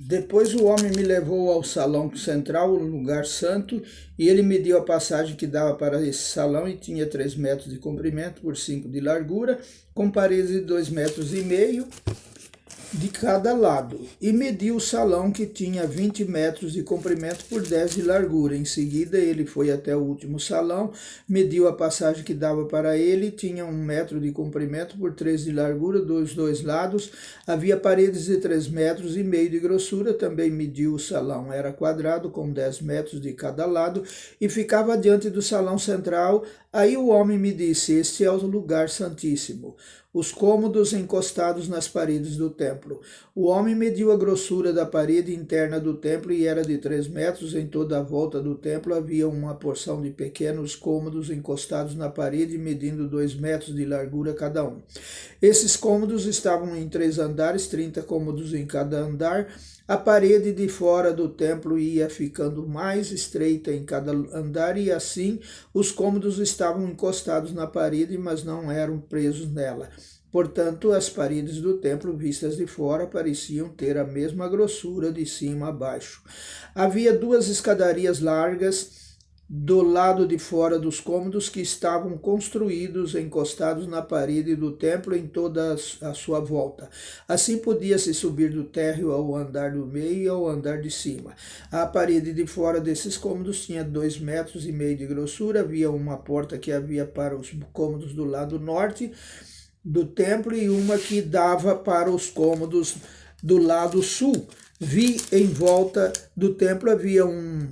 Depois o homem me levou ao salão central, o lugar santo, e ele mediu a passagem que dava para esse salão e tinha 3 metros de comprimento por 5 de largura, com paredes de 2,5 metros de cada lado, e mediu o salão que tinha 20 metros de comprimento por 10 de largura. Em seguida ele foi até o último salão, mediu a passagem que dava para ele, tinha 1 metro de comprimento por 3 de largura dos dois lados, havia paredes de 3,5 metros de grossura. Também mediu o salão, era quadrado com 10 metros de cada lado e ficava diante do salão central. Aí o homem me disse: este é o lugar santíssimo, os cômodos encostados nas paredes do templo. O homem mediu a grossura da parede interna do templo e era de 3 metros. Em toda a volta do templo havia uma porção de pequenos cômodos encostados na parede, medindo 2 metros de largura cada um. Esses cômodos estavam em 3 andares, 30 cômodos em cada andar. A parede de fora do templo ia ficando mais estreita em cada andar, e assim os cômodos estavam encostados na parede, mas não eram presos nela. Portanto, as paredes do templo, vistas de fora, pareciam ter a mesma grossura de cima a baixo. Havia 2 escadarias largas do lado de fora dos cômodos, que estavam construídos encostados na parede do templo em toda a sua volta. Assim podia-se subir do térreo ao andar do meio e ao andar de cima. A parede de fora desses cômodos tinha 2,5 metros de grossura. Havia uma porta que havia para os cômodos do lado norte do templo e uma que dava para os cômodos do lado sul. Vi em volta do templo havia um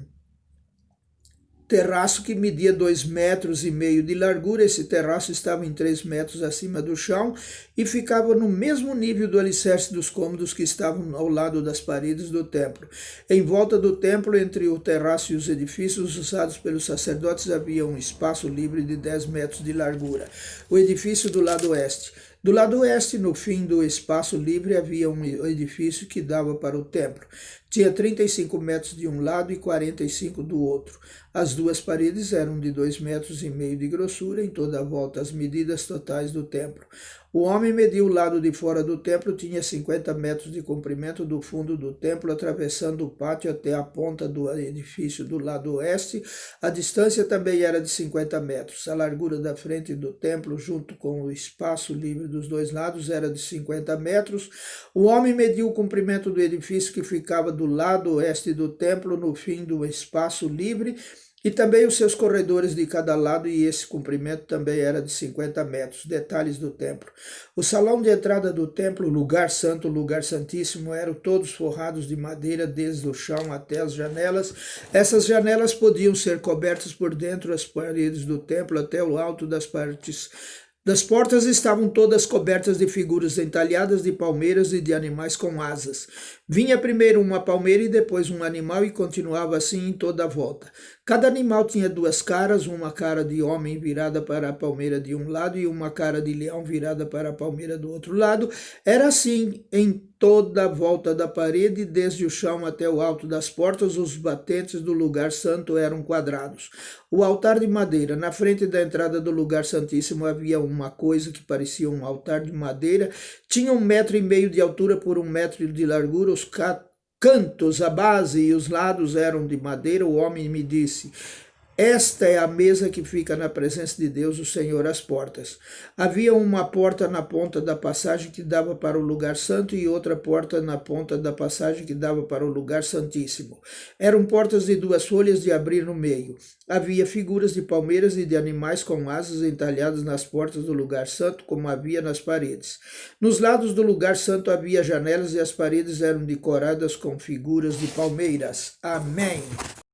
terraço que media 2,5 metros de largura. Esse terraço estava em 3 metros acima do chão e ficava no mesmo nível do alicerce dos cômodos que estavam ao lado das paredes do templo. Em volta do templo, entre o terraço e os edifícios usados pelos sacerdotes, havia um espaço livre de 10 metros de largura. O edifício do lado oeste. Do lado oeste, no fim do espaço livre, havia um edifício que dava para o templo. Tinha 35 metros de um lado e 45 do outro. As 2 paredes eram de 2,5 metros de grossura em toda a volta, as medidas totais do templo. O homem mediu o lado de fora do templo, tinha 50 metros de comprimento do fundo do templo, atravessando o pátio até a ponta do edifício do lado oeste. A distância também era de 50 metros. A largura da frente do templo, junto com o espaço livre dos dois lados, era de 50 metros. O homem mediu o comprimento do edifício que ficava do lado oeste do templo, no fim do espaço livre, e também os seus corredores de cada lado, e esse comprimento também era de 50 metros. Detalhes do templo. O salão de entrada do templo, lugar santo, lugar santíssimo, eram todos forrados de madeira, desde o chão até as janelas. Essas janelas podiam ser cobertas por dentro. As paredes do templo até o alto das portas estavam todas cobertas de figuras entalhadas de palmeiras e de animais com asas. Vinha primeiro uma palmeira e depois um animal, e continuava assim em toda a volta. Cada animal tinha 2 caras, uma cara de homem virada para a palmeira de um lado e uma cara de leão virada para a palmeira do outro lado. Era assim em toda a volta da parede, desde o chão até o alto das portas. Os batentes do lugar santo eram quadrados. O altar de madeira. Na frente da entrada do lugar santíssimo havia uma coisa que parecia um altar de madeira. Tinha 1,5 metro de altura por 1 metro de largura. Os cantos, a base e os lados eram de madeira. O homem me disse: esta é a mesa que fica na presença de Deus, o Senhor, às portas. Havia uma porta na ponta da passagem que dava para o lugar santo e outra porta na ponta da passagem que dava para o lugar santíssimo. Eram portas de 2 folhas de abrir no meio. Havia figuras de palmeiras e de animais com asas entalhadas nas portas do lugar santo, como havia nas paredes. Nos lados do lugar santo havia janelas e as paredes eram decoradas com figuras de palmeiras. Amém.